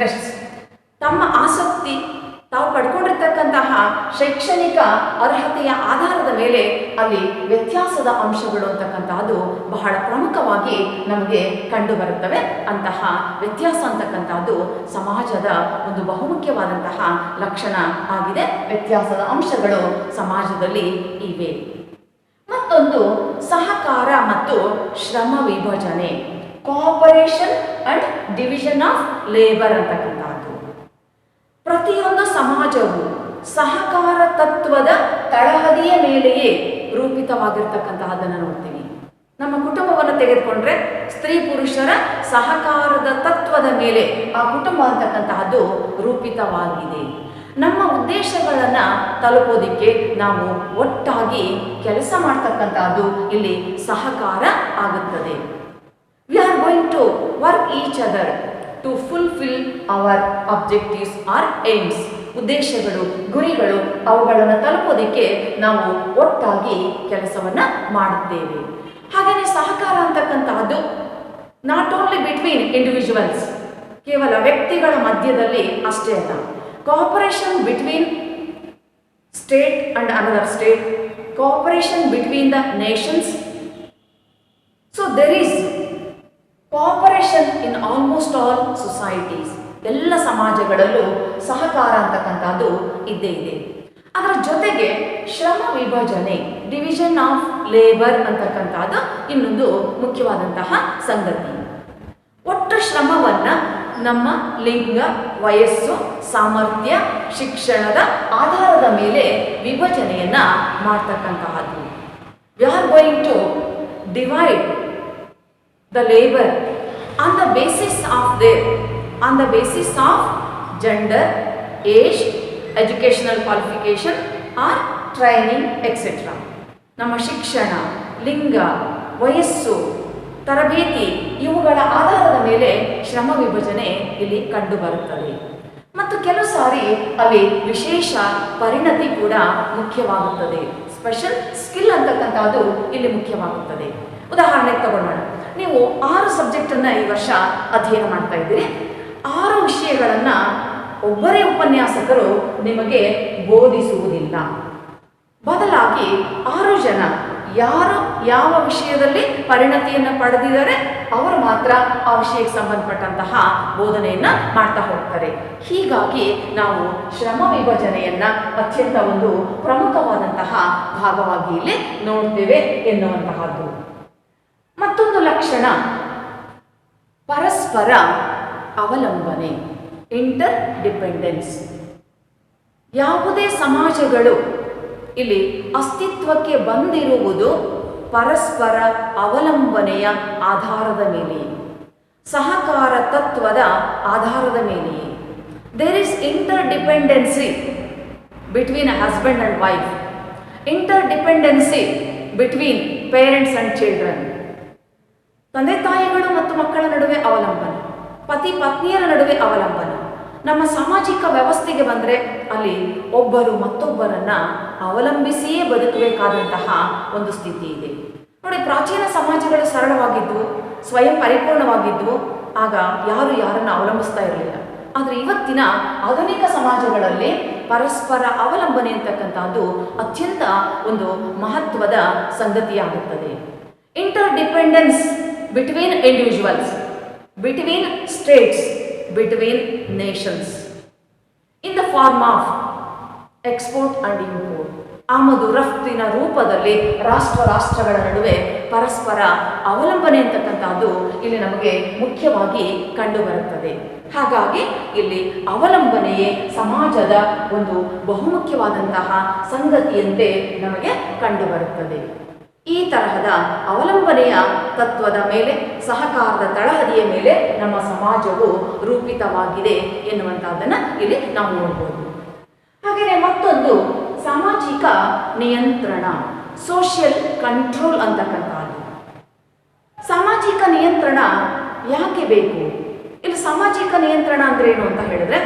Interest, ತಮ್ಮ ಆಸಕ್ತಿ, ತಾವು ಪಡ್ಕೊಂಡಿರ್ತಕ್ಕಂತಹ ಶೈಕ್ಷಣಿಕ ಅರ್ಹತೆಯ ಆಧಾರದ ಮೇಲೆ ಅಲ್ಲಿ ವ್ಯತ್ಯಾಸದ ಅಂಶಗಳು ಅಂತಕ್ಕಂತಹದ್ದು ಬಹಳ ಪ್ರಮುಖವಾಗಿ ನಮಗೆ ಕಂಡು ಬರುತ್ತವೆ. ಅಂತಹ ವ್ಯತ್ಯಾಸ ಅಂತಕ್ಕಂತಹದ್ದು ಸಮಾಜದ ಒಂದು ಬಹುಮುಖ್ಯವಾದಂತಹ ಲಕ್ಷಣ ಆಗಿದೆ. ವ್ಯತ್ಯಾಸದ ಅಂಶಗಳು ಸಮಾಜದಲ್ಲಿ ಇವೆ. ಮತ್ತೊಂದು ಸಹಕಾರ ಮತ್ತು ಶ್ರಮ ವಿಭಜನೆ, cooperation and division of labour ಅಂತಕ್ಕಂಥದ್ದು. ಪ್ರತಿಯೊಂದು ಸಮಾಜವು ಸಹಕಾರ ತತ್ವದ ತಳಹದಿಯ ಮೇಲೆಯೇ ರೂಪಿತವಾಗಿರ್ತಕ್ಕಂತಹದನ್ನು ನೋಡ್ತೀವಿ. ನಮ್ಮ ಕುಟುಂಬವನ್ನು ತೆಗೆದುಕೊಂಡ್ರೆ ಸ್ತ್ರೀ ಪುರುಷರ ಸಹಕಾರದ ತತ್ವದ ಮೇಲೆ ಆ ಕುಟುಂಬ ಅಂತಕ್ಕಂತಹದ್ದು ರೂಪಿತವಾಗಿದೆ. ನಮ್ಮ ಉದ್ದೇಶಗಳನ್ನು ತಲುಪೋದಿಕ್ಕೆ ನಾವು ಒಟ್ಟಾಗಿ ಕೆಲಸ ಮಾಡ್ತಕ್ಕಂತಹದ್ದು ಇಲ್ಲಿ ಸಹಕಾರ ಆಗುತ್ತದೆ. We are going to work each other to fulfil our objectives or aims. ಉದ್ದೇಶಗಳು, ಗುರಿಗಳು, ಅವುಗಳನ್ನು ತಲುಪೋದಕ್ಕೆ ನಾವು ಒಟ್ಟಾಗಿ ಕೆಲಸವನ್ನು ಮಾಡುತ್ತೇವೆ. ಹಾಗೆಯೇ ಸಹಕಾರ ಅಂತಕ್ಕಂತಹದ್ದು ನಾಟ್ ಓನ್ಲಿ ಬಿಟ್ವೀನ್ ಇಂಡಿವಿಜುವಲ್ಸ್, ಕೇವಲ ವ್ಯಕ್ತಿಗಳ ಮಧ್ಯದಲ್ಲಿ ಅಷ್ಟೇ ಅಲ್ಲ. Cooperation between state and another state, cooperation between the nations. So there is cooperation in almost all societies. ಎಲ್ಲ ಸಮಾಜಗಳಲ್ಲೂ ಸಹಕಾರ ಅಂತಕ್ಕಂಥದ್ದು ಇದ್ದೇ ಇದೆ. ಅದರ ಜೊತೆಗೆ ಶ್ರಮ ವಿಭಜನೆ, ಡಿವಿಷನ್ ಆಫ್ ಲೇಬರ್ ಅಂತಕ್ಕಂಥದ್ದು ಇನ್ನೊಂದು ಮುಖ್ಯವಾದಂತಹ ಸಂಗತಿ. ಒಟ್ಟು ಶ್ರಮವನ್ನು ನಮ್ಮ ಲಿಂಗ, ವಯಸ್ಸು, ಸಾಮರ್ಥ್ಯ, ಶಿಕ್ಷಣದ ಆಧಾರದ ಮೇಲೆ ವಿಭಜನೆಯನ್ನ ಮಾಡ್ತಕ್ಕಂತಹದ್ದು. We are going to divide the labor on the basis of gender, age, educational qualification or training etc. ನಮ್ಮ ಶಿಕ್ಷಣ, ಲಿಂಗ, ವಯಸ್ಸು, ತರಬೇತಿ ಇವುಗಳ ಆಧಾರದ ಮೇಲೆ ಶ್ರಮ ವಿಭಜನೆ ಇಲ್ಲಿ ಕಂಡು ಬರುತ್ತದೆ. ಮತ್ತು ಕೆಲವು ಸಾರಿ ಅಲ್ಲಿ ವಿಶೇಷ ಪರಿಣತಿ ಕೂಡ ಮುಖ್ಯವಾಗುತ್ತದೆ. ಸ್ಪೆಷಲ್ ಸ್ಕಿಲ್ ಅಂತಕ್ಕಂಥದ್ದು ಇಲ್ಲಿ ಮುಖ್ಯವಾಗುತ್ತದೆ. ಉದಾಹರಣೆಗೆ ತಗೊಳ್ಳೋಣ, ನೀವು 6 ಸಬ್ಜೆಕ್ಟನ್ನು ಈ ವರ್ಷ ಅಧ್ಯಯನ ಮಾಡ್ತಾ ಇದ್ದೀರಿ. 6 ವಿಷಯಗಳನ್ನು ಒಬ್ಬರೇ ಉಪನ್ಯಾಸಕರು ನಿಮಗೆ ಬೋಧಿಸುವುದಿಲ್ಲ. ಬದಲಾಗಿ 6 ಜನ ಯಾರು ಯಾವ ವಿಷಯದಲ್ಲಿ ಪರಿಣತಿಯನ್ನು ಪಡೆದಿದ್ದಾರೆ ಅವರು ಮಾತ್ರ ಆ ವಿಷಯಕ್ಕೆ ಸಂಬಂಧಪಟ್ಟಂತಹ ಬೋಧನೆಯನ್ನು ಮಾಡ್ತಾ ಹೋಗ್ತಾರೆ. ಹೀಗಾಗಿ ನಾವು ಶ್ರಮ ವಿಭಜನೆಯನ್ನ ಅತ್ಯಂತ ಒಂದು ಪ್ರಮುಖವಾದಂತಹ ಭಾಗವಾಗಿ ಇಲ್ಲಿ ನೋಡ್ತೇವೆ ಎನ್ನುವಂತಹದ್ದು. ಮತ್ತೊಂದು ಲಕ್ಷಣ ಪರಸ್ಪರ ಅವಲಂಬನೆ, ಇಂಟರ್ ಡಿಪೆಂಡೆನ್ಸ್. ಯಾವುದೇ ಸಮಾಜಗಳು ಇಲ್ಲಿ ಅಸ್ತಿತ್ವಕ್ಕೆ ಬಂದಿರುವುದು ಪರಸ್ಪರ ಅವಲಂಬನೆಯ ಆಧಾರದ ಮೇಲೆ, ಸಹಕಾರ ತತ್ವದ ಆಧಾರದ ಮೇಲೆಯೇ. There is interdependency between husband and wife, interdependency between parents and children. ತಂದೆ ತಾಯಿಗಳು ಮತ್ತು ಮಕ್ಕಳ ನಡುವೆ ಅವಲಂಬನೆ, ಪತಿ ಪತ್ನಿಯರ ನಡುವೆ ಅವಲಂಬನೆ. ನಮ್ಮ ಸಾಮಾಜಿಕ ವ್ಯವಸ್ಥೆಗೆ ಬಂದರೆ ಅಲ್ಲಿ ಒಬ್ಬರು ಮತ್ತೊಬ್ಬರನ್ನ ಅವಲಂಬಿಸಿಯೇ ಬದುಕಬೇಕಾದಂತಹ ಒಂದು ಸ್ಥಿತಿ ಇದೆ. ನೋಡಿ, ಪ್ರಾಚೀನ ಸಮಾಜಗಳು ಸರಳವಾಗಿದ್ವು, ಸ್ವಯಂ ಪರಿಪೂರ್ಣವಾಗಿದ್ವು. ಆಗ ಯಾರು ಯಾರನ್ನು ಅವಲಂಬಿಸ್ತಾ ಇರಲಿಲ್ಲ. ಆದರೆ ಇವತ್ತಿನ ಆಧುನಿಕ ಸಮಾಜಗಳಲ್ಲಿ ಪರಸ್ಪರ ಅವಲಂಬನೆ ಅಂತಕ್ಕಂಥದ್ದು ಅತ್ಯಂತ ಒಂದು ಮಹತ್ವದ ಸಂಗತಿಯಾಗುತ್ತದೆ. Interdependence between individuals, between states, between nations in the form of export and import. ಆಮದು ರಫ್ತಿನ ರೂಪದಲ್ಲಿ ರಾಷ್ಟ್ರಗಳ ನಡುವೆ ಪರಸ್ಪರ ಅವಲಂಬನೆ ಅಂತಕ್ಕಂಥದ್ದು ಇಲ್ಲಿ ನಮಗೆ ಮುಖ್ಯವಾಗಿ ಕಂಡುಬರುತ್ತದೆ. ಹಾಗಾಗಿ ಇಲ್ಲಿ ಅವಲಂಬನೆಯೇ ಸಮಾಜದ ಒಂದು ಬಹುಮುಖ್ಯವಾದಂತಹ ಸಂಗತಿಯಂತೆ ನಮಗೆ ಕಂಡುಬರುತ್ತದೆ. ಈ ತರಹದ ಅವಲಂಬನೆಯ ತತ್ವದ ಮೇಲೆ, ಸಹಕಾರದ ತಳಹದಿಯ ಮೇಲೆ ನಮ್ಮ ಸಮಾಜವು ರೂಪಿತವಾಗಿದೆ ಎನ್ನುವಂತಹದನ್ನು ಇಲ್ಲಿ ನಾವು ನೋಡ್ಬೋದು. ಹಾಗೆಯೇ ಮತ್ತೊಂದು ಸಾಮಾಜಿಕ ನಿಯಂತ್ರಣ, ಸೋಷಿಯಲ್ ಕಂಟ್ರೋಲ್ ಅಂತಕ್ಕಂಥದ್ದು. ಸಾಮಾಜಿಕ ನಿಯಂತ್ರಣ ಯಾಕೆ ಬೇಕು? ಇಲ್ಲಿ ಸಾಮಾಜಿಕ ನಿಯಂತ್ರಣ ಅಂದ್ರೆ ಏನು ಅಂತ ಹೇಳಿದ್ರೆ,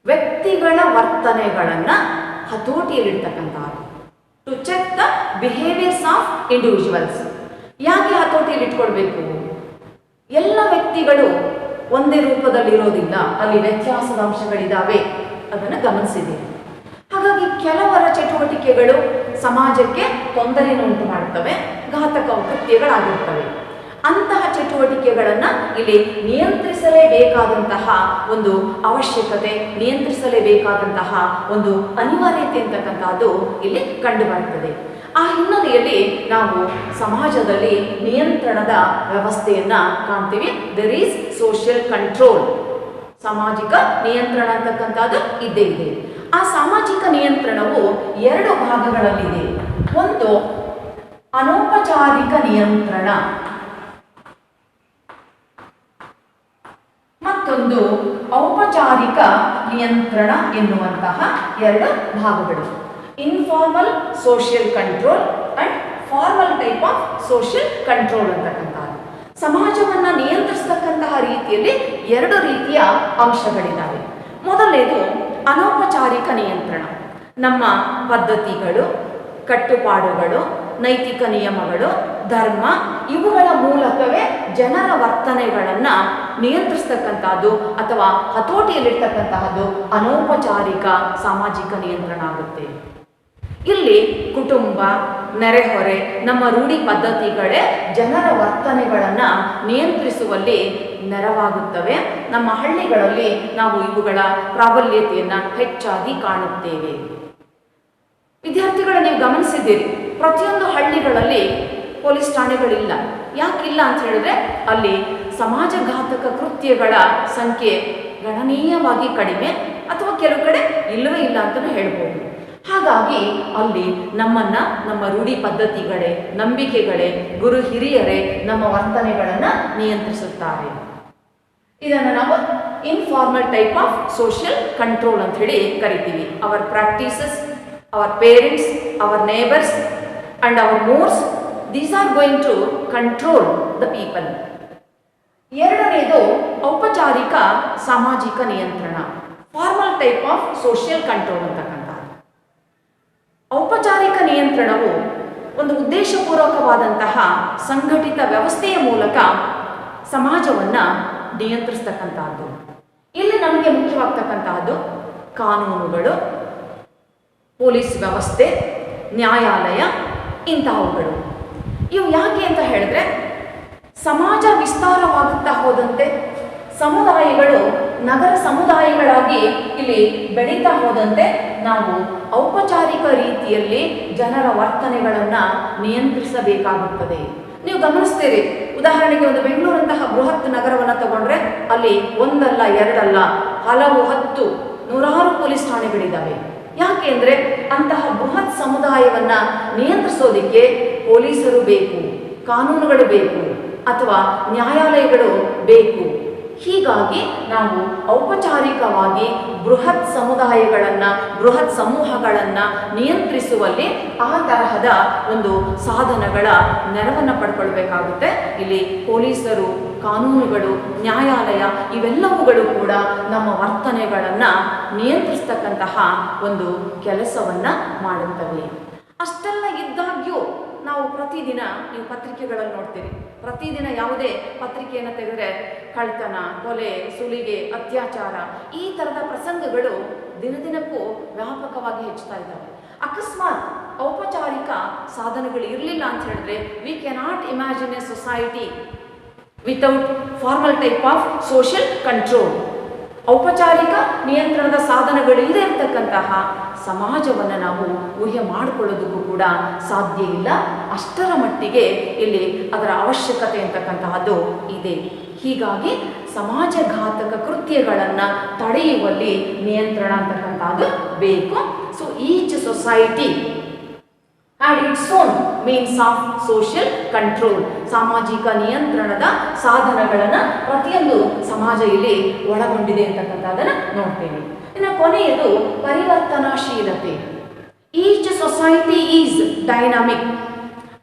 ವ್ಯಕ್ತಿಗಳ ವರ್ತನೆಗಳನ್ನು ಹತೋಟಿಯಲ್ಲಿಡ್ತಕ್ಕಂಥದ್ದು. To check the behaviours of individuals. ಯಾಕೆ ಹತೋಟಿಯಲ್ಲಿ ಇಟ್ಕೊಳ್ಬೇಕು? ಎಲ್ಲ ವ್ಯಕ್ತಿಗಳು ಒಂದೇ ರೂಪದಲ್ಲಿ ಇರೋದಿಲ್ಲ, ಅಲ್ಲಿ ವ್ಯತ್ಯಾಸದ ಅಂಶಗಳಿದ್ದಾವೆ, ಅದನ್ನು ಗಮನಿಸಿದ್ದೀವಿ. ಹಾಗಾಗಿ ಕೆಲವರ ಚಟುವಟಿಕೆಗಳು ಸಮಾಜಕ್ಕೆ ತೊಂದರೆಯನ್ನು ಉಂಟು ಮಾಡುತ್ತವೆ, ಘಾತಕ ಕೃತ್ಯಗಳಾಗಿರ್ತವೆ. ಅಂತಹ ಚಟುವಟಿಕೆಗಳನ್ನು ಇಲ್ಲಿ ನಿಯಂತ್ರಿಸಲೇಬೇಕಾದಂತಹ ಒಂದು ಅವಶ್ಯಕತೆ, ನಿಯಂತ್ರಿಸಲೇಬೇಕಾದಂತಹ ಒಂದು ಅನಿವಾರ್ಯತೆ ಅಂತಕ್ಕಂಥದ್ದು ಇಲ್ಲಿ ಕಂಡುಬರುತ್ತದೆ. ಆ ಹಿನ್ನೆಲೆಯಲ್ಲಿ ನಾವು ಸಮಾಜದಲ್ಲಿ ನಿಯಂತ್ರಣದ ವ್ಯವಸ್ಥೆಯನ್ನು ಕಾಣ್ತೀವಿ. ದೆರ್ ಈಸ್ ಸೋಷಿಯಲ್ ಕಂಟ್ರೋಲ್, ಸಾಮಾಜಿಕ ನಿಯಂತ್ರಣ ಅಂತಕ್ಕಂಥದ್ದು ಇದ್ದೇ ಇದೆ. ಆ ಸಾಮಾಜಿಕ ನಿಯಂತ್ರಣವು 2 ಭಾಗಗಳಲ್ಲಿದೆ. ಒಂದು ಅನೌಪಚಾರಿಕ ನಿಯಂತ್ರಣ, ಮತ್ತೊಂದು ಔಪಚಾರಿಕ ನಿಯಂತ್ರಣ ಎನ್ನುವಂತಹ 2 ಭಾಗಗಳು. Informal social control and formal type of social control ಅಂತಕ್ಕಂಥದ್ದು. ಸಮಾಜವನ್ನು ನಿಯಂತ್ರಿಸತಕ್ಕಂತಹ ರೀತಿಯಲ್ಲಿ 2 ರೀತಿಯ ಅಂಶಗಳಿದ್ದಾವೆ. ಮೊದಲನೇದು ಅನೌಪಚಾರಿಕ ನಿಯಂತ್ರಣ. ನಮ್ಮ ಪದ್ಧತಿಗಳು, ಕಟ್ಟುಪಾಡುಗಳು, ನೈತಿಕ ನಿಯಮಗಳು, ಧರ್ಮ ಇವುಗಳ ಮೂಲಕವೇ ಜನರ ವರ್ತನೆಗಳನ್ನು ನಿಯಂತ್ರಿಸ್ತಕ್ಕಂಥದ್ದು ಅಥವಾ ಹತೋಟಿಯಲ್ಲಿರ್ತಕ್ಕಂತಹದ್ದು ಅನೌಪಚಾರಿಕ ಸಾಮಾಜಿಕ ನಿಯಂತ್ರಣ ಆಗುತ್ತೆ. ಇಲ್ಲಿ ಕುಟುಂಬ, ನೆರೆಹೊರೆ, ನಮ್ಮ ರೂಢಿ ಪದ್ಧತಿಗಳೇ ಜನರ ವರ್ತನೆಗಳನ್ನು ನಿಯಂತ್ರಿಸುವಲ್ಲಿ ನೆರವಾಗುತ್ತವೆ. ನಮ್ಮ ಹಳ್ಳಿಗಳಲ್ಲಿ ನಾವು ಇವುಗಳ ಪ್ರಾಬಲ್ಯತೆಯನ್ನು ಹೆಚ್ಚಾಗಿ ಕಾಣುತ್ತೇವೆ. ವಿದ್ಯಾರ್ಥಿಗಳು, ನೀವು ಗಮನಿಸಿದ್ದೀರಿ, ಪ್ರತಿಯೊಂದು ಹಳ್ಳಿಗಳಲ್ಲಿ ಪೊಲೀಸ್ ಠಾಣೆಗಳಿಲ್ಲ. ಯಾಕಿಲ್ಲ ಅಂತ ಹೇಳಿದ್ರೆ ಅಲ್ಲಿ ಸಮಾಜಘಾತಕ ಕೃತ್ಯಗಳ ಸಂಖ್ಯೆ ಗಣನೀಯವಾಗಿ ಕಡಿಮೆ, ಅಥವಾ ಕೆಲವು ಕಡೆ ಇಲ್ಲವೇ ಇಲ್ಲ ಅಂತಲೂ ಹೇಳ್ಬೋದು. ಹಾಗಾಗಿ ಅಲ್ಲಿ ನಮ್ಮನ್ನು, ನಮ್ಮ ರೂಢಿ ಪದ್ಧತಿಗಳೇ, ನಂಬಿಕೆಗಳೇ, ಗುರು ಹಿರಿಯರೇ ನಮ್ಮ ವರ್ತನೆಗಳನ್ನು ನಿಯಂತ್ರಿಸುತ್ತಾರೆ. ಇದನ್ನು ನಾವು informal type of social control ಅಂತ ಹೇಳಿ ಕರಿತೀವಿ. Our practices, our parents, our neighbours and our mores, these are going to control the people. 2ನೇದು ಔಪಚಾರಿಕ ಸಾಮಾಜಿಕ ನಿಯಂತ್ರಣ, formal type of social control ಅಂತಕ್ಕಂಥ. ಔಪಚಾರಿಕ ನಿಯಂತ್ರಣವು ಒಂದು ಉದ್ದೇಶಪೂರ್ವಕವಾದಂತಹ ಸಂಘಟಿತ ವ್ಯವಸ್ಥೆಯ ಮೂಲಕ ಸಮಾಜವನ್ನು ನಿಯಂತ್ರಿಸ್ತಕ್ಕಂತಹದ್ದು. ಇಲ್ಲಿ ನಮಗೆ ಮುಖ್ಯವಾಗ್ತಕ್ಕಂತಹದ್ದು ಕಾನೂನುಗಳು, ಪೊಲೀಸ್ ವ್ಯವಸ್ಥೆ, ನ್ಯಾಯಾಲಯ ಇಂತಹವುಗಳು. ಇವು ಯಾಕೆ ಅಂತ ಹೇಳಿದ್ರೆ, ಸಮಾಜ ವಿಸ್ತಾರವಾಗುತ್ತಾ ಹೋದಂತೆ ಸಮುದಾಯಗಳು ನಗರ ಸಮುದಾಯಗಳಾಗಿ ಇಲ್ಲಿ ಬೆಳೀತಾ ಹೋದಂತೆ ನಾವು ಔಪಚಾರಿಕ ರೀತಿಯಲ್ಲಿ ಜನರ ವರ್ತನೆಗಳನ್ನು ನಿಯಂತ್ರಿಸಬೇಕಾಗುತ್ತದೆ. ನೀವು ಗಮನಿಸ್ತೀರಿ, ಉದಾಹರಣೆಗೆ ಒಂದು ಬೆಂಗಳೂರಂತಹ ಬೃಹತ್ ನಗರವನ್ನು ತಗೊಂಡ್ರೆ ಅಲ್ಲಿ ಒಂದಲ್ಲ ಎರಡಲ್ಲ ಹಲವು 10 ನೂರಾರು ಪೊಲೀಸ್ ಠಾಣೆಗಳಿದ್ದಾವೆ. ಯಾಕೆ ಅಂದರೆ ಅಂತಹ ಬೃಹತ್ ಸಮುದಾಯವನ್ನು ನಿಯಂತ್ರಿಸೋದಕ್ಕೆ ಪೊಲೀಸರು ಬೇಕು, ಕಾನೂನುಗಳು ಬೇಕು, ಅಥವಾ ನ್ಯಾಯಾಲಯಗಳು ಬೇಕು. ಹೀಗಾಗಿ ನಾವು ಔಪಚಾರಿಕವಾಗಿ ಬೃಹತ್ ಸಮುದಾಯಗಳನ್ನು, ಬೃಹತ್ ಸಮೂಹಗಳನ್ನು ನಿಯಂತ್ರಿಸುವಲ್ಲಿ ಆ ತರಹದ ಒಂದು ಸಾಧನಗಳ ನೆರವನ್ನು ಪಡ್ಕೊಳ್ಬೇಕಾಗುತ್ತೆ. ಇಲ್ಲಿ ಪೊಲೀಸರು, ಕಾನೂನುಗಳು, ನ್ಯಾಯಾಲಯ ಇವೆಲ್ಲವುಗಳು ಕೂಡ ನಮ್ಮ ವರ್ತನೆಗಳನ್ನು ನಿಯಂತ್ರಿಸ್ತಕ್ಕಂತಹ ಒಂದು ಕೆಲಸವನ್ನು ಮಾಡುತ್ತವೆ. ಅಷ್ಟೆಲ್ಲ ಇದ್ದಾಗ್ಯೂ ನಾವು ಪ್ರತಿದಿನ, ನೀವು ಪತ್ರಿಕೆಗಳಲ್ಲಿ ನೋಡ್ತೀರಿ, ಪ್ರತಿದಿನ ಯಾವುದೇ ಪತ್ರಿಕೆಯನ್ನು ತೆಗೆದರೆ ಕಳ್ತನ, ಕೊಲೆ, ಸುಲಿಗೆ, ಅತ್ಯಾಚಾರ ಈ ಥರದ ಪ್ರಸಂಗಗಳು ದಿನದಿನಕ್ಕೂ ವ್ಯಾಪಕವಾಗಿ ಹೆಚ್ಚುತ್ತಾ ಇದ್ದಾವೆ. ಅಕಸ್ಮಾತ್ ಔಪಚಾರಿಕ ಸಾಧನಗಳು ಇರಲಿಲ್ಲ ಅಂತ ಹೇಳಿದ್ರೆ, V cannot imagine A society without formal type of social control. ಔಪಚಾರಿಕ ನಿಯಂತ್ರಣದ ಸಾಧನಗಳು ಇದೇ ಇರತಕ್ಕಂತಹ ಸಮಾಜವನ್ನು ನಾವು ಊಹೆ ಮಾಡಿಕೊಳ್ಳೋದಕ್ಕೂ ಕೂಡ ಸಾಧ್ಯ ಇಲ್ಲ. ಅಷ್ಟರ ಮಟ್ಟಿಗೆ ಇಲ್ಲಿ ಅದರ ಅವಶ್ಯಕತೆ ಅಂತಕ್ಕಂತಹದ್ದು ಇದೆ. ಹೀಗಾಗಿ ಸಮಾಜಘಾತಕ ಕೃತ್ಯಗಳನ್ನು ತಡೆಯುವಲ್ಲಿ ನಿಯಂತ್ರಣ ಅಂತಕ್ಕಂಥದ್ದು ಬೇಕು. So each society and its own means of social control. ಸಾಮಾಜಿಕ ನಿಯಂತ್ರಣದ ಸಾಧನಗಳನ್ನು ಪ್ರತಿಯೊಂದು ಸಮಾಜ ಇಲ್ಲಿ ಒಳಗೊಂಡಿದೆ ಅಂತಕ್ಕಂಥದ್ದನ್ನು ನೋಡ್ತೇವೆ. ಇನ್ನು ಕೊನೆಯದು ಪರಿವರ್ತನಾಶೀಲತೆ. Each society is dynamic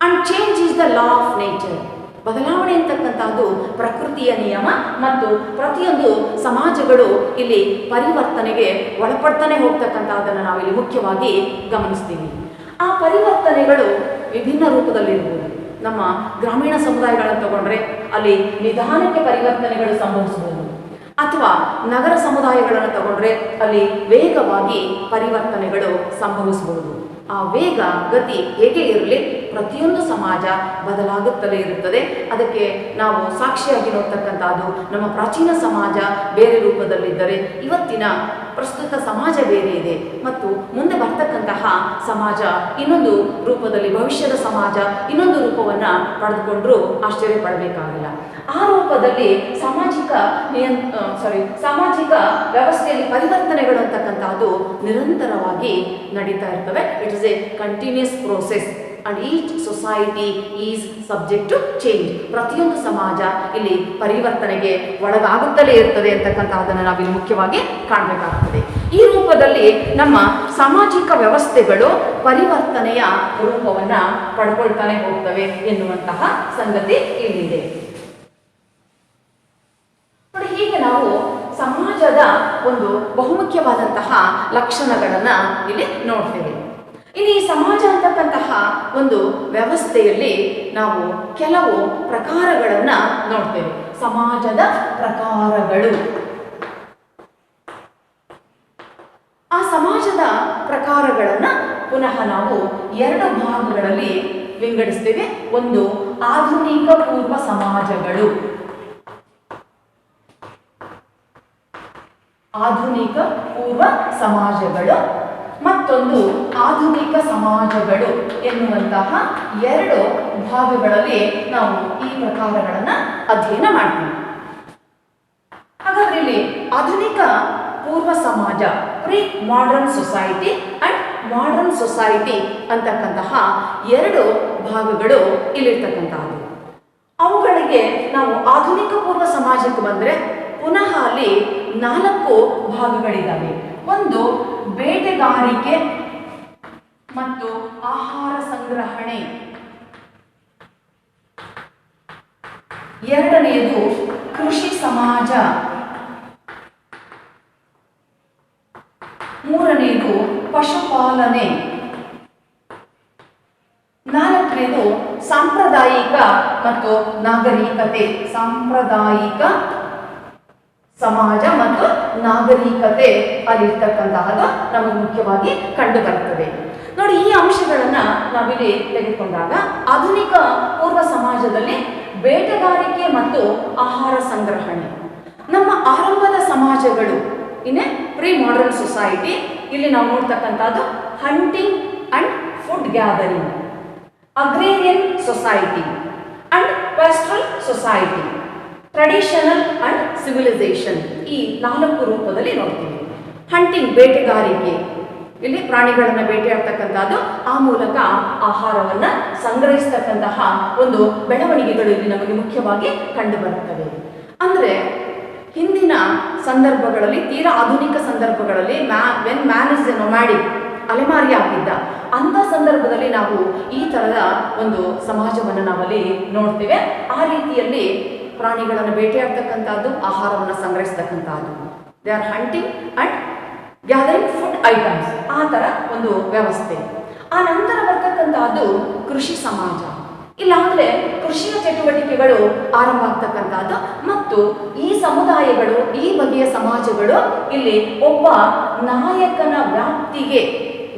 and change is the law of nature. ಬದಲಾವಣೆ ಅಂತಕ್ಕಂಥದ್ದು ಪ್ರಕೃತಿಯ ನಿಯಮ ಮತ್ತು ಪ್ರತಿಯೊಂದು ಸಮಾಜಗಳು ಇಲ್ಲಿ ಪರಿವರ್ತನೆಗೆ ಒಳಪಡ್ತಾನೆ ಹೋಗ್ತಕ್ಕಂಥದ್ದನ್ನು ನಾವಿಲ್ಲಿ ಮುಖ್ಯವಾಗಿ ಗಮನಿಸ್ತೀವಿ. ಆ ಪರಿವರ್ತನೆಗಳು ವಿಭಿನ್ನ ರೂಪದಲ್ಲಿರ್ಬೋದು. ನಮ್ಮ ಗ್ರಾಮೀಣ ಸಮುದಾಯಗಳನ್ನು ತಗೊಂಡ್ರೆ ಅಲ್ಲಿ ನಿಧಾನಕ್ಕೆ ಪರಿವರ್ತನೆಗಳು ಸಂಭವಿಸಬಹುದು. ಅಥವಾ ನಗರ ಸಮುದಾಯಗಳನ್ನು ತಗೊಂಡ್ರೆ ಅಲ್ಲಿ ವೇಗವಾಗಿ ಪರಿವರ್ತನೆಗಳು ಸಂಭವಿಸಬಹುದು. ಆ ವೇಗ ಗತಿ ಹೇಗೆ ಇರಲಿ, ಪ್ರತಿಯೊಂದು ಸಮಾಜ ಬದಲಾಗುತ್ತಲೇ ಇರುತ್ತದೆ. ಅದಕ್ಕೆ ನಾವು ಸಾಕ್ಷಿಯಾಗಿ ನೋಡ್ತಕ್ಕಂಥದ್ದು ನಮ್ಮ ಪ್ರಾಚೀನ ಸಮಾಜ ಬೇರೆ ರೂಪದಲ್ಲಿದ್ದರೆ ಇವತ್ತಿನ ಪ್ರಸ್ತುತ ಸಮಾಜ ಬೇರೆ ಇದೆ, ಮತ್ತು ಮುಂದೆ ಬರ್ತಕ್ಕಂತಹ ಸಮಾಜ ಇನ್ನೊಂದು ರೂಪದಲ್ಲಿ, ಭವಿಷ್ಯದ ಸಮಾಜ ಇನ್ನೊಂದು ರೂಪವನ್ನು ಪಡೆದುಕೊಂಡ್ರೂ ಆಶ್ಚರ್ಯ ಪಡಬೇಕಾಗಿಲ್ಲ. ಆ ರೂಪದಲ್ಲಿ ಸಾಮಾಜಿಕ ವ್ಯವಸ್ಥೆಯಲ್ಲಿ ಪರಿವರ್ತನೆಗಳು ಅಂತಕ್ಕಂಥದ್ದು ನಿರಂತರವಾಗಿ ನಡೀತಾ ಇರ್ತವೆ. It is a continuous process and each society is subject to change. ಪ್ರತಿಯೊಂದು ಸಮಾಜ ಇಲ್ಲಿ ಪರಿವರ್ತನೆಗೆ ಒಳಗಾಗುತ್ತಲೇ ಇರ್ತದೆ ಅಂತಕ್ಕಂಥದ್ದನ್ನು ನಾವಿಲ್ಲಿ ಮುಖ್ಯವಾಗಿ ಕಾಣಬೇಕಾಗ್ತದೆ. ಈ ರೂಪದಲ್ಲಿ ನಮ್ಮ ಸಾಮಾಜಿಕ ವ್ಯವಸ್ಥೆಗಳು ಪರಿವರ್ತನೆಯ ರೂಪವನ್ನು ಪಡ್ಕೊಳ್ತಾನೆ ಹೋಗ್ತವೆ ಎನ್ನುವಂತಹ ಸಂಗತಿ ಇಲ್ಲಿದೆ. ನೋಡಿ, ಹೀಗೆ ನಾವು ಸಮಾಜದ ಒಂದು ಬಹುಮುಖ್ಯವಾದಂತಹ ಲಕ್ಷಣಗಳನ್ನು ಇಲ್ಲಿ ನೋಡ್ತೇವೆ. ಇನ್ನು ಈ ಸಮಾಜ ಅಂತಕ್ಕಂತಹ ಒಂದು ವ್ಯವಸ್ಥೆಯಲ್ಲಿ ನಾವು ಕೆಲವು ಪ್ರಕಾರಗಳನ್ನು ನೋಡ್ತೇವೆ. ಸಮಾಜದ ಪ್ರಕಾರಗಳು. ಆ ಸಮಾಜದ ಪ್ರಕಾರಗಳನ್ನು ಪುನಃ ನಾವು ಎರಡು ಭಾಗಗಳಲ್ಲಿ ವಿಂಗಡಿಸ್ತೇವೆ. ಒಂದು ಆಧುನಿಕ ಪೂರ್ವ ಸಮಾಜಗಳು, ಆಧುನಿಕ ಪೂರ್ವ ಸಮಾಜಗಳು, ಮತ್ತೊಂದು ಆಧುನಿಕ ಸಮಾಜಗಳು ಎನ್ನುವಂತಹ ಎರಡು ಭಾಗಗಳಲ್ಲಿ ನಾವು ಈ ಪ್ರಕಾರಗಳನ್ನು ಅಧ್ಯಯನ ಮಾಡ್ತೀವಿ. ಹಾಗಾದ್ರೆ ಇಲ್ಲಿ ಆಧುನಿಕ ಪೂರ್ವ ಸಮಾಜ, pre modern society and modern society ಅಂತಕ್ಕಂತಹ ಎರಡು ಭಾಗಗಳು ಇಲ್ಲಿರ್ತಕ್ಕಂಥದ್ದು. ಅವುಗಳಿಗೆ ನಾವು ಆಧುನಿಕ ಪೂರ್ವ ಸಮಾಜಕ್ಕೆ ಬಂದರೆ ಪುನಃ ಅಲ್ಲಿ 4 ಭಾಗಗಳಿದ್ದಾವೆ. ಒಂದು ಬೇಟೆಗಾರಿಕೆ ಮತ್ತು ಆಹಾರ ಸಂಗ್ರಹಣೆ, ಎರಡನೆಯದು ಕೃಷಿ ಸಮಾಜ, ಮೂರನೆಯದು ಪಶುಪಾಲನೆ, ನಾಲ್ಕನೇದು ಸಾಂಪ್ರದಾಯಿಕ ಮತ್ತು ನಾಗರಿಕತೆ. ಸಾಂಪ್ರದಾಯಿಕ ಸಮಾಜ ಮತ್ತು ನಾಗರಿಕತೆ ಅಲ್ಲಿರ್ತಕ್ಕಂತಹದ್ದು ನಮಗೆ ಮುಖ್ಯವಾಗಿ ಕಂಡು ಬರ್ತದೆ. ನೋಡಿ, ಈ ಅಂಶಗಳನ್ನ ನಾವಿಲ್ಲಿ ತೆಗೆದುಕೊಂಡಾಗ ಆಧುನಿಕ ಪೂರ್ವ ಸಮಾಜದಲ್ಲಿ ಬೇಟೆಗಾರಿಕೆ ಮತ್ತು ಆಹಾರ ಸಂಗ್ರಹಣೆ. ನಮ್ಮ ಆರಂಭದ ಸಮಾಜಗಳು ಇನ್ನೇ ಪ್ರೀ ಮಾಡರ್ನ್ ಸೊಸೈಟಿ, ಇಲ್ಲಿ ನಾವು ನೋಡ್ತಕ್ಕಂಥದ್ದು hunting and food gathering, agrarian society and pastoral society, traditional and civilisation. ಈ 4 ರೂಪದಲ್ಲಿ ನೋಡ್ತೀವಿ. ಹಂಟಿಂಗ್ ಬೇಟೆಗಾರಿಕೆ, ಇಲ್ಲಿ ಪ್ರಾಣಿಗಳನ್ನು ಬೇಟೆಯಾಡ್ತಕ್ಕಂಥದ್ದು, ಆ ಮೂಲಕ ಆಹಾರವನ್ನು ಸಂಗ್ರಹಿಸ್ತಕ್ಕಂತಹ ಒಂದು ಬೆಳವಣಿಗೆಗಳು ಇಲ್ಲಿ ನಮಗೆ ಮುಖ್ಯವಾಗಿ ಕಂಡು ಬರುತ್ತವೆ. ಅಂದರೆ ಹಿಂದಿನ ಸಂದರ್ಭಗಳಲ್ಲಿ, ತೀರಾ ಆಧುನಿಕ ಸಂದರ್ಭಗಳಲ್ಲಿ when man is A nomadic, ಅಲೆಮಾರಿ ಆಗಿದ್ದ ಅಂಥ ಸಂದರ್ಭದಲ್ಲಿ ನಾವು ಈ ಥರದ ಒಂದು ಸಮಾಜವನ್ನು ನಾವಲ್ಲಿ ನೋಡ್ತೇವೆ. ಆ ರೀತಿಯಲ್ಲಿ ಪ್ರಾಣಿಗಳನ್ನು ಬೇಟೆಯಾಡ್ತಕ್ಕಂಥದ್ದು, ಆಹಾರವನ್ನು ಸಂಗ್ರಹಿಸ್ತಕ್ಕಂಥದ್ದು. They are hunting and gathering food items, ಆ ಥರ ಒಂದು ವ್ಯವಸ್ಥೆ. ಆ ನಂತರ ಬರ್ತಕ್ಕಂಥದ್ದು ಕೃಷಿ ಸಮಾಜ. ಇಲ್ಲಾಂದರೆ ಕೃಷಿಯ ಚಟುವಟಿಕೆಗಳು ಆರಂಭ ಆಗ್ತಕ್ಕಂಥದ್ದು, ಮತ್ತು ಈ ಸಮುದಾಯಗಳು, ಈ ಬಗೆಯ ಸಮಾಜಗಳು ಇಲ್ಲಿ ಒಬ್ಬ ನಾಯಕನ ವ್ಯಾಪ್ತಿಗೆ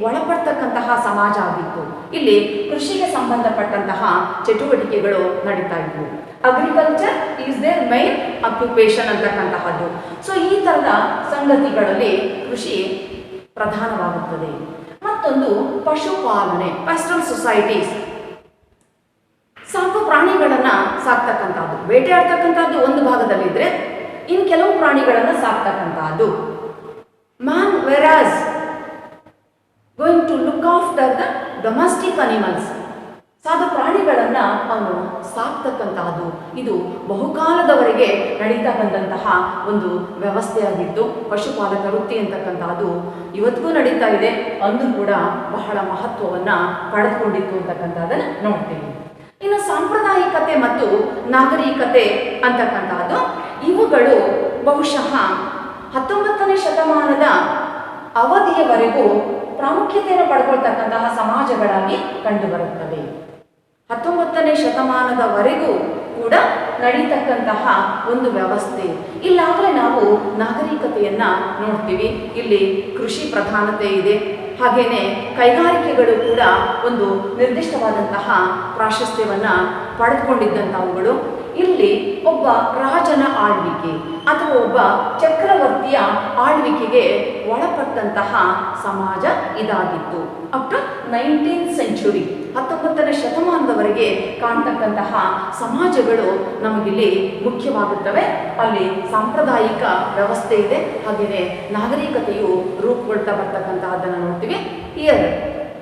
ಒಳಪಡ್ತಕ್ಕಂತಹ ಸಮಾಜ ಆಗಿತ್ತು. ಇಲ್ಲಿ ಕೃಷಿಗೆ ಸಂಬಂಧಪಟ್ಟಂತಹ ಚಟುವಟಿಕೆಗಳು ನಡೀತಾ ಇದ್ವು. Agriculture is their main occupation ಅಂತಕ್ಕಂತಹದ್ದು. ಸೊ ಈ ಥರದ ಸಂಗತಿಗಳಲ್ಲಿ ಕೃಷಿ ಪ್ರಧಾನವಾಗುತ್ತದೆ. ಮತ್ತೊಂದು ಪಶುಪಾಲನೆ, ಪೆಸ್ಟಲ್ ಸೊಸೈಟೀಸ್, ಸಾಕು ಪ್ರಾಣಿಗಳನ್ನು ಸಾಕ್ತಕ್ಕಂಥದ್ದು, ಬೇಟೆಯಾಡ್ತಕ್ಕಂಥದ್ದು ಒಂದು ಭಾಗದಲ್ಲಿದ್ದರೆ ಇನ್ನು ಕೆಲವು ಪ್ರಾಣಿಗಳನ್ನು ಸಾಕ್ತಕ್ಕಂಥದ್ದು. Man was going to look after the domestic animals, ಸಾಧು ಪ್ರಾಣಿಗಳನ್ನು ಅವನು ಸಾಕ್ತಕ್ಕಂತಹದ್ದು. ಇದು ಬಹುಕಾಲದವರೆಗೆ ನಡೀತಾ ಬಂದಂತಹ ಒಂದು ವ್ಯವಸ್ಥೆಯಾಗಿದ್ದು, ಪಶುಪಾಲಕ ವೃತ್ತಿ ಅಂತಕ್ಕಂತಹದ್ದು ಇವತ್ತಿಗೂ ನಡೀತಾ ಇದೆ. ಅಂದು ಕೂಡ ಬಹಳ ಮಹತ್ವವನ್ನು ಪಡೆದುಕೊಂಡಿತ್ತು ಅಂತಕ್ಕಂಥದ್ದನ್ನು ನೋಡ್ತೀವಿ. ಇನ್ನು ಸಾಂಪ್ರದಾಯಿಕತೆ ಮತ್ತು ನಾಗರಿಕತೆ ಅಂತಕ್ಕಂತಹದ್ದು, ಇವುಗಳು ಬಹುಶಃ 19ನೇ ಶತಮಾನದ ಅವಧಿಯವರೆಗೂ ಪ್ರಾಮುಖ್ಯತೆಯನ್ನು ಪಡ್ಕೊಳ್ತಕ್ಕಂತಹ ಸಮಾಜಗಳಾಗಿ ಕಂಡುಬರುತ್ತವೆ. 19ನೇ ಶತಮಾನದವರೆಗೂ ಕೂಡ ನಡೀತಕ್ಕಂತಹ ಒಂದು ವ್ಯವಸ್ಥೆ. ಇಲ್ಲಾಗಲೇ ನಾವು ನಾಗರಿಕತೆಯನ್ನ ನೋಡ್ತೀವಿ. ಇಲ್ಲಿ ಕೃಷಿ ಪ್ರಧಾನತೆ ಇದೆ, ಹಾಗೇನೆ ಕೈಗಾರಿಕೆಗಳು ಕೂಡ ಒಂದು ನಿರ್ದಿಷ್ಟವಾದಂತಹ ಪ್ರಾಶಸ್ತ್ಯವನ್ನ ಪಡೆದುಕೊಂಡಿದ್ದಂಥವುಗಳು. ಇಲ್ಲಿ ಒಬ್ಬ ರಾಜನ ಆಳ್ವಿಕೆ ಅಥವಾ ಒಬ್ಬ ಚಕ್ರವರ್ತಿಯ ಆಳ್ವಿಕೆಗೆ ಒಳಪಟ್ಟಂತಹ ಸಮಾಜ ಇದಾಗಿತ್ತು. ಅಪ್ ಟು 19th ಸೆಂಚುರಿ, 19ನೇ ಶತಮಾನದವರೆಗೆ ಕಾಣ್ತಕ್ಕಂತಹ ಸಮಾಜಗಳು ನಮಗಿಲ್ಲಿ ಮುಖ್ಯವಾಗುತ್ತವೆ. ಅಲ್ಲಿ ಸಾಂಪ್ರದಾಯಿಕ ವ್ಯವಸ್ಥೆ ಇದೆ, ಹಾಗೆಯೇ ನಾಗರಿಕತೆಯು ರೂಪುಗೊಳ್ತಾ ಬರ್ತಕ್ಕಂತಹದ್ದನ್ನು ನೋಡ್ತೀವಿ. ಹಿಯರ್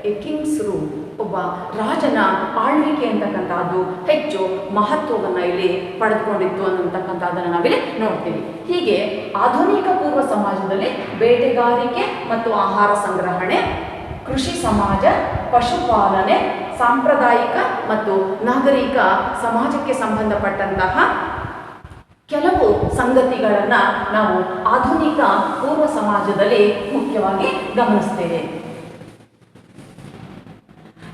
ಎ ಕಿಂಗ್ಸ್ ರೂಲ್, ಒಬ್ಬ ರಾಜನ ಆಳ್ವಿಕೆ ಅಂತಕ್ಕಂಥದ್ದು ಹೆಚ್ಚು ಮಹತ್ವವನ್ನು ಇಲ್ಲಿ ಪಡೆದುಕೊಂಡಿತ್ತು ಅನ್ನತಕ್ಕಂಥದ್ದನ್ನು ನಾವಿಲ್ಲಿ ನೋಡ್ತೀವಿ. ಹೀಗೆ ಆಧುನಿಕ ಪೂರ್ವ ಸಮಾಜದಲ್ಲಿ ಬೇಟೆಗಾರಿಕೆ ಮತ್ತು ಆಹಾರ ಸಂಗ್ರಹಣೆ, ಕೃಷಿ ಸಮಾಜ, ಪಶುಪಾಲನೆ, ಸಾಂಪ್ರದಾಯಿಕ ಮತ್ತು ನಾಗರಿಕ ಸಮಾಜಕ್ಕೆ ಸಂಬಂಧಪಟ್ಟಂತಹ ಕೆಲವು ಸಂಗತಿಗಳನ್ನು ನಾವು ಆಧುನಿಕ ಪೂರ್ವ ಸಮಾಜದಲ್ಲಿ ಮುಖ್ಯವಾಗಿ ಗಮನಿಸ್ತೇವೆ.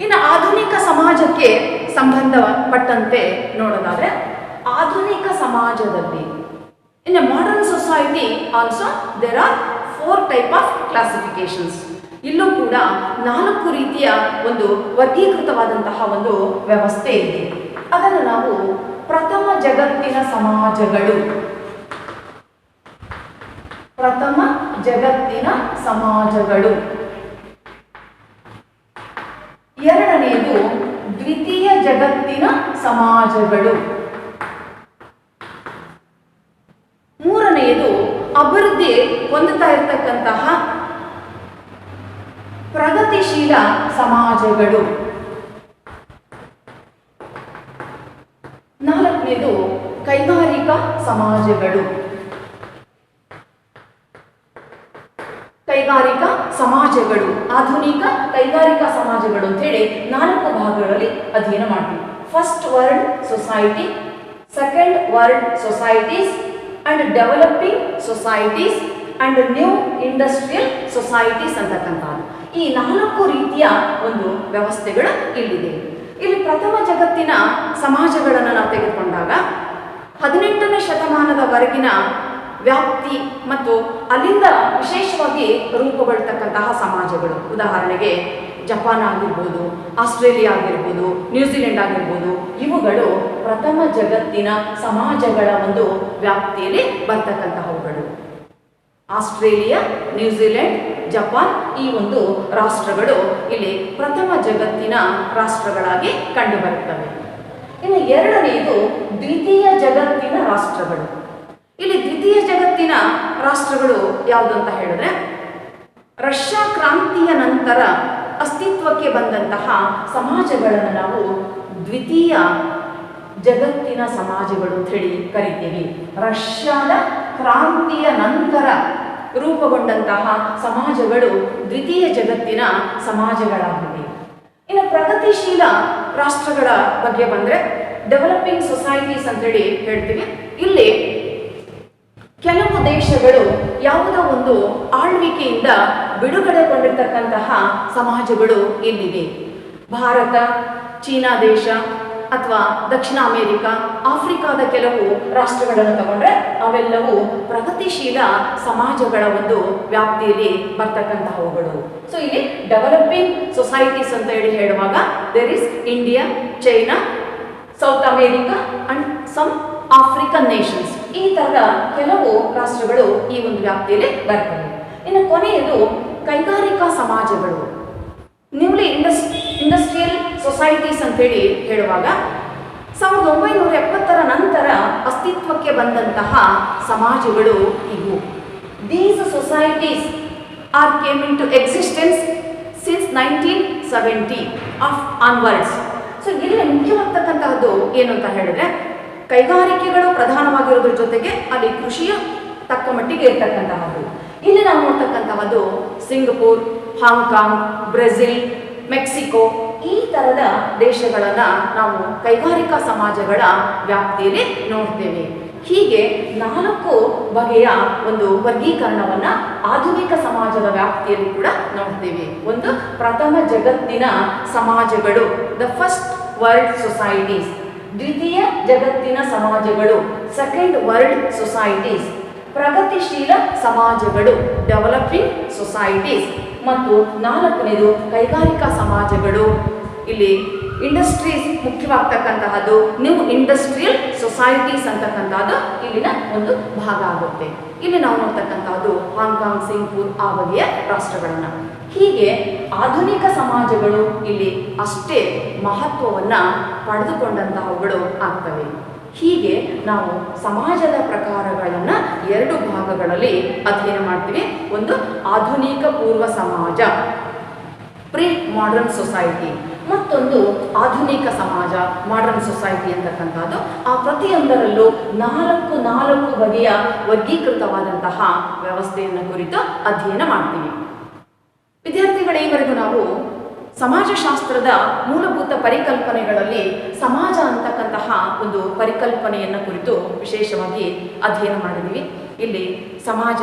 ಇನ್ನು ಆಧುನಿಕ ಸಮಾಜಕ್ಕೆ ಸಂಬಂಧಪಟ್ಟಂತೆ ನೋಡೋದಾದ್ರೆ, ಆಧುನಿಕ ಸಮಾಜದಲ್ಲಿ in a modern society also there are 4 type of classifications. ಇಲ್ಲೂ ಕೂಡ 4 ರೀತಿಯ ಒಂದು ವರ್ಗೀಕೃತವಾದಂತಹ ಒಂದು ವ್ಯವಸ್ಥೆ ಇದೆ. ಅದನ್ನು ನಾವು ಪ್ರಥಮ ಜಗತ್ತಿನ ಸಮಾಜಗಳು, ಪ್ರಥಮ ಜಗತ್ತಿನ ಸಮಾಜಗಳು, ಎರಡನೆಯದು ದ್ವಿತೀಯ ಜಗತ್ತಿನ ಸಮಾಜಗಳು, ಮೂರನೆಯದು ಅಭಿವೃದ್ಧಿ ಹೊಂದುತ್ತಾ ಇರತಕ್ಕಂತಹ ಪ್ರಗತಿಶೀಲ ಸಮಾಜಗಳು, ನಾಲ್ಕನೇದು ಕೈಗಾರಿಕಾ ಸಮಾಜಗಳು. ಕೈಗಾರಿಕಾ ಸಮಾಜಗಳು, ಆಧುನಿಕ ಕೈಗಾರಿಕಾ ಸಮಾಜಗಳು ಅಂತ ಹೇಳಿ 4 ಭಾಗಗಳಲ್ಲಿ ಅಧ್ಯಯನ ಮಾಡ್ತೀವಿ. First world society, second world societies and developing societies and new industrial societies ಅಂತಕ್ಕಂಥದ್ದು ಈ 4 ರೀತಿಯ ಒಂದು ವ್ಯವಸ್ಥೆಗಳು ಇಲ್ಲಿದೆ. ಇಲ್ಲಿ ಪ್ರಥಮ ಜಗತ್ತಿನ ಸಮಾಜಗಳನ್ನು ನಾವು ತೆಗೆದುಕೊಂಡಾಗ 18ನೇ ಶತಮಾನದವರೆಗಿನ ವ್ಯಾಪ್ತಿ ಮತ್ತು ಅಲ್ಲಿಂದ ವಿಶೇಷವಾಗಿ ರೂಪುಗೊಳ್ತಕ್ಕಂತಹ ಸಮಾಜಗಳು, ಉದಾಹರಣೆಗೆ ಜಪಾನ್ ಆಗಿರ್ಬೋದು, ಆಸ್ಟ್ರೇಲಿಯಾ ಆಗಿರ್ಬೋದು, ನ್ಯೂಜಿಲೆಂಡ್ ಆಗಿರ್ಬೋದು, ಇವುಗಳು ಪ್ರಥಮ ಜಗತ್ತಿನ ಸಮಾಜಗಳ ಒಂದು ವ್ಯಾಪ್ತಿಯಲ್ಲಿ ಬರ್ತಕ್ಕಂತಹವುಗಳು. ಆಸ್ಟ್ರೇಲಿಯಾ, ನ್ಯೂಜಿಲೆಂಡ್, ಜಪಾನ್ ಈ ಒಂದು ರಾಷ್ಟ್ರಗಳು ಇಲ್ಲಿ ಪ್ರಥಮ ಜಗತ್ತಿನ ರಾಷ್ಟ್ರಗಳಾಗಿ ಕಂಡುಬರುತ್ತವೆ. ಇನ್ನು ಎರಡನೆಯದು ದ್ವಿತೀಯ ಜಗತ್ತಿನ ರಾಷ್ಟ್ರಗಳು. ಇಲ್ಲಿ ದ್ವಿತೀಯ ಜಗತ್ತಿನ ರಾಷ್ಟ್ರಗಳು ಯಾವುದು ಅಂತ ಹೇಳಿದ್ರೆ, ರಷ್ಯಾ ಕ್ರಾಂತಿಯ ನಂತರ ಅಸ್ತಿತ್ವಕ್ಕೆ ಬಂದಂತಹ ಸಮಾಜಗಳನ್ನು ನಾವು ದ್ವಿತೀಯ ಜಗತ್ತಿನ ಸಮಾಜಗಳು ಅಂತ ಹೇಳಿ ಕರಿತೀವಿ. ರಷ್ಯಾದ ಕ್ರಾಂತಿಯ ನಂತರ ರೂಪುಗೊಂಡಂತಹ ಸಮಾಜಗಳು ದ್ವಿತೀಯ ಜಗತ್ತಿನ ಸಮಾಜಗಳಾಗಿವೆ. ಇನ್ನು ಪ್ರಗತಿಶೀಲ ರಾಷ್ಟ್ರಗಳ ಬಗ್ಗೆ ಬಂದರೆ ಡೆವಲಪಿಂಗ್ ಸೊಸೈಟೀಸ್ ಅಂತೇಳಿ ಹೇಳ್ತೀವಿ. ಇಲ್ಲಿ ಕೆಲವು ದೇಶಗಳು ಯಾವುದೋ ಒಂದು ಆಳ್ವಿಕೆಯಿಂದ ಬಿಡುಗಡೆಗೊಂಡಿರ್ತಕ್ಕಂತಹ ಸಮಾಜಗಳು ಇಲ್ಲಿವೆ. ಭಾರತ, ಚೀನಾ ದೇಶ ಅಥವಾ ದಕ್ಷಿಣ ಅಮೆರಿಕ, ಆಫ್ರಿಕಾದ ಕೆಲವು ರಾಷ್ಟ್ರಗಳನ್ನು ತಗೊಂಡ್ರೆ ಅವೆಲ್ಲವೂ ಪ್ರಗತಿಶೀಲ ಸಮಾಜಗಳ ಒಂದು ವ್ಯಾಪ್ತಿಯಲ್ಲಿ ಬರ್ತಕ್ಕಂತಹವುಗಳು. ಸೊ ಇಲ್ಲಿ ಡೆವಲಪಿಂಗ್ ಸೊಸೈಟೀಸ್ ಅಂತ ಹೇಳುವಾಗ there is India, China, South America and some African nations, ಈ ತರದ ಕೆಲವು ರಾಷ್ಟ್ರಗಳು ಈ ಒಂದು ವ್ಯಾಪ್ತಿಯಲ್ಲಿ ಬರ್ತವೆ. ಇನ್ನು ಕೊನೆಯದು ಕೈಗಾರಿಕಾ ಸಮಾಜಗಳು, ನ್ಯೂಲಿ ಇಂಡಸ್ಟ್ರಿಯಲ್ ಸೊಸೈಟೀಸ್ ಅಂತೇಳಿ ಹೇಳುವಾಗ 1970ರ ನಂತರ ಅಸ್ತಿತ್ವಕ್ಕೆ ಬಂದಂತಹ ಸಮಾಜಗಳು ಇವು. These societies are came into existence since 1970 onwards. ಸೊ ಇಲ್ಲಿ ಮುಖ್ಯವಾಗ್ತಕ್ಕಂತಹದ್ದು ಏನು ಅಂತ ಹೇಳಿದ್ರೆ, ಕೈಗಾರಿಕೆಗಳು ಪ್ರಧಾನವಾಗಿರೋದ್ರ ಜೊತೆಗೆ ಅಲ್ಲಿ ಕೃಷಿಯ ತಕ್ಕ ಮಟ್ಟಿಗೆ ಇರ್ತಕ್ಕಂತಹದ್ದು. ಇಲ್ಲಿ ನಾವು ನೋಡ್ತಕ್ಕಂತಹದ್ದು ಸಿಂಗಪೂರ್, ಹಾಂಗ್ಕಾಂಗ್, ಬ್ರೆಜಿಲ್, ಮೆಕ್ಸಿಕೋ ಈ ತರದ ದೇಶಗಳನ್ನ ನಾವು ಕೈಗಾರಿಕಾ ಸಮಾಜಗಳ ವ್ಯಾಪ್ತಿಯಲ್ಲಿ ನೋಡ್ತೇವೆ. ಹೀಗೆ 4 ಬಗೆಯ ಒಂದು ವರ್ಗೀಕರಣವನ್ನ ಆಧುನಿಕ ಸಮಾಜದ ವ್ಯಾಪ್ತಿಯಲ್ಲಿ ಕೂಡ ನೋಡ್ತೇವೆ. ಒಂದು ಪ್ರಥಮ ಜಗತ್ತಿನ ಸಮಾಜಗಳು, ದ ಫಸ್ಟ್ ವರ್ಲ್ಡ್ ಸೊಸೈಟೀಸ್. ದ್ವಿತೀಯ ಜಗತ್ತಿನ ಸಮಾಜಗಳು, ಸೆಕೆಂಡ್ ವರ್ಲ್ಡ್ ಸೊಸೈಟೀಸ್, ಪ್ರಗತಿಶೀಲ ಸಮಾಜಗಳು, ಡೆವಲಪಿಂಗ್ ಸೊಸೈಟೀಸ್, ಮತ್ತು ನಾಲ್ಕನೇದು ಕೈಗಾರಿಕಾ ಸಮಾಜಗಳು. ಇಲ್ಲಿ ಇಂಡಸ್ಟ್ರೀಸ್ ಮುಖ್ಯವಾಗ್ತಕ್ಕಂತಹದ್ದು, ನ್ಯೂ ಇಂಡಸ್ಟ್ರಿಯಲ್ ಸೊಸೈಟೀಸ್ ಅಂತಕ್ಕಂಥದ್ದು ಇಲ್ಲಿನ ಒಂದು ಭಾಗ ಆಗುತ್ತೆ. ಇಲ್ಲಿ ನಾವು ನೋಡ್ತಕ್ಕಂಥದ್ದು ಹಾಂಗ್ಕಾಂಗ್, ಸಿಂಗಪೂರ್ ಆ ಬಗೆಯ ರಾಷ್ಟ್ರಗಳನ್ನ. ಹೀಗೆ ಆಧುನಿಕ ಸಮಾಜಗಳು ಇಲ್ಲಿ ಅಷ್ಟೇ ಮಹತ್ವವನ್ನು ಪಡೆದುಕೊಂಡಂತಹವುಗಳು ಆಗ್ತವೆ. ಹೀಗೆ ನಾವು ಸಮಾಜದ ಪ್ರಕಾರಗಳನ್ನು ಎರಡು ಭಾಗಗಳಲ್ಲಿ ಅಧ್ಯಯನ ಮಾಡ್ತೀವಿ. ಒಂದು ಆಧುನಿಕ ಪೂರ್ವ ಸಮಾಜ, ಪ್ರೀ ಮಾಡರ್ನ್ ಸೊಸೈಟಿ, ಮತ್ತೊಂದು ಆಧುನಿಕ ಸಮಾಜ, ಮಾಡರ್ನ್ ಸೊಸೈಟಿ ಅಂತಕ್ಕಂಥದ್ದು. ಆ ಪ್ರತಿಯೊಂದರಲ್ಲೂ ನಾಲ್ಕು ಬಗೆಯ ವರ್ಗೀಕೃತವಾದಂತಹ ವ್ಯವಸ್ಥೆಯನ್ನು ಕುರಿತು ಅಧ್ಯಯನ ಮಾಡ್ತೀವಿ. ವಿದ್ಯಾರ್ಥಿಗಳೇ, ಈವರೆಗೂ ನಾವು ಸಮಾಜಶಾಸ್ತ್ರದ ಮೂಲಭೂತ ಪರಿಕಲ್ಪನೆಗಳಲ್ಲಿ ಸಮಾಜ ಅಂತಕ್ಕಂತಹ ಒಂದು ಪರಿಕಲ್ಪನೆಯನ್ನು ಕುರಿತು ವಿಶೇಷವಾಗಿ ಅಧ್ಯಯನ ಮಾಡಿದ್ದೀವಿ. ಇಲ್ಲಿ ಸಮಾಜ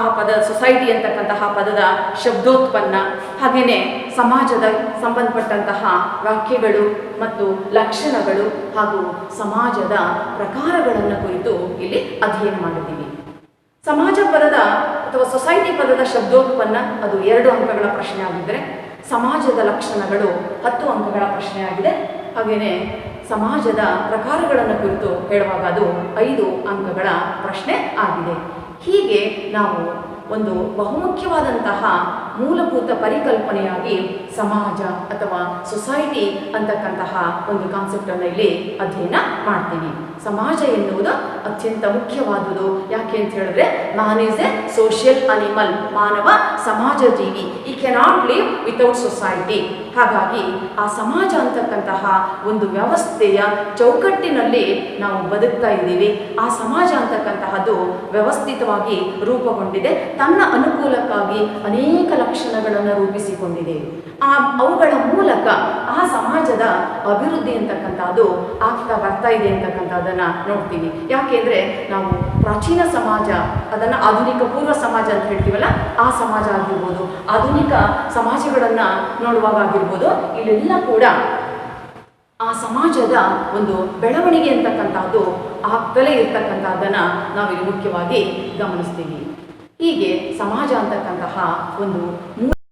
ಆ ಪದ, ಸೊಸೈಟಿ ಅಂತಕ್ಕಂತಹ ಪದದ ಶಬ್ದೋತ್ಪನ್ನ, ಹಾಗೆಯೇ ಸಮಾಜದ ಸಂಬಂಧಪಟ್ಟಂತಹ ವಾಕ್ಯಗಳು ಮತ್ತು ಲಕ್ಷಣಗಳು ಹಾಗೂ ಸಮಾಜದ ಪ್ರಕಾರಗಳನ್ನು ಕುರಿತು ಇಲ್ಲಿ ಅಧ್ಯಯನ ಮಾಡಿದ್ದೀವಿ. ಸಮಾಜ ಪದದ ಅಥವಾ ಸೊಸೈಟಿ ಪದದ ಶಬ್ದೋತ್ಪನ್ನ ಅದು 2 ಅಂಕಗಳ ಪ್ರಶ್ನೆ ಆಗಿದ್ದರೆ, ಸಮಾಜದ ಲಕ್ಷಣಗಳು 10 ಅಂಕಗಳ ಪ್ರಶ್ನೆ ಆಗಿದೆ. ಹಾಗೆಯೇ ಸಮಾಜದ ಪ್ರಕಾರಗಳನ್ನು ಕುರಿತು ಹೇಳುವಾಗ ಅದು 5 ಅಂಕಗಳ ಪ್ರಶ್ನೆ ಆಗಿದೆ. ಹೀಗೆ ನಾವು ಒಂದು ಬಹುಮುಖ್ಯವಾದಂತಹ ಮೂಲಭೂತ ಪರಿಕಲ್ಪನೆಯಾಗಿ ಸಮಾಜ ಅಥವಾ ಸೊಸೈಟಿ ಅಂತಕ್ಕಂತಹ ಒಂದು ಕಾನ್ಸೆಪ್ಟನ್ನು ಇಲ್ಲಿ ಅಧ್ಯಯನ ಮಾಡ್ತೀವಿ. ಸಮಾಜ ಎನ್ನುವುದು ಅತ್ಯಂತ ಮುಖ್ಯವಾದುದು. ಯಾಕೆ ಅಂತ ಹೇಳಿದ್ರೆ, man is A social animal, ಮಾನವ ಸಮಾಜ ಜೀವಿ, ಈ ಕೆನಾಟ್ ಲಿವ್ ವಿತೌಟ್ ಸೊಸೈಟಿ. ಹಾಗಾಗಿ ಆ ಸಮಾಜ ಅಂತಕ್ಕಂತಹ ಒಂದು ವ್ಯವಸ್ಥೆಯ ಚೌಕಟ್ಟಿನಲ್ಲಿ ನಾವು ಬದುಕ್ತಾ ಇದ್ದೀವಿ. ಆ ಸಮಾಜ ಅಂತಕ್ಕಂತಹದ್ದು ವ್ಯವಸ್ಥಿತವಾಗಿ ರೂಪುಗೊಂಡಿದೆ, ತನ್ನ ಅನುಕೂಲಕ್ಕಾಗಿ ಅನೇಕ ಲಕ್ಷಣಗಳನ್ನು ರೂಪಿಸಿಕೊಂಡಿದೆ. ಅವುಗಳ ಮೂಲಕ ಆ ಸಮಾಜದ ಅಭಿವೃದ್ಧಿ ಅಂತಕ್ಕಂಥದ್ದು ಆಗ್ತಾ ಬರ್ತಾ ಇದೆ ಅಂತಕ್ಕಂಥದ್ದನ್ನು ನೋಡ್ತೀವಿ. ಯಾಕೆಂದರೆ ನಾವು ಪ್ರಾಚೀನ ಸಮಾಜ, ಅದನ್ನು ಆಧುನಿಕ ಪೂರ್ವ ಸಮಾಜ ಅಂತ ಹೇಳ್ತೀವಲ್ಲ, ಆ ಸಮಾಜ ಆಗಿರ್ಬೋದು, ಆಧುನಿಕ ಸಮಾಜಗಳನ್ನು ನೋಡುವಾಗ ಆಗಿರ್ಬೋದು, ಇಲ್ಲೆಲ್ಲ ಕೂಡ ಆ ಸಮಾಜದ ಒಂದು ಬೆಳವಣಿಗೆ ಅಂತಕ್ಕಂಥದ್ದು ಆಗ್ತಲೇ ಇರ್ತಕ್ಕಂಥದ್ದನ್ನು ನಾವಿಲ್ಲಿ ಮುಖ್ಯವಾಗಿ ಗಮನಿಸ್ತೀವಿ. ಹೀಗೆ ಸಮಾಜ ಅಂತಕ್ಕಂತಹ ಒಂದು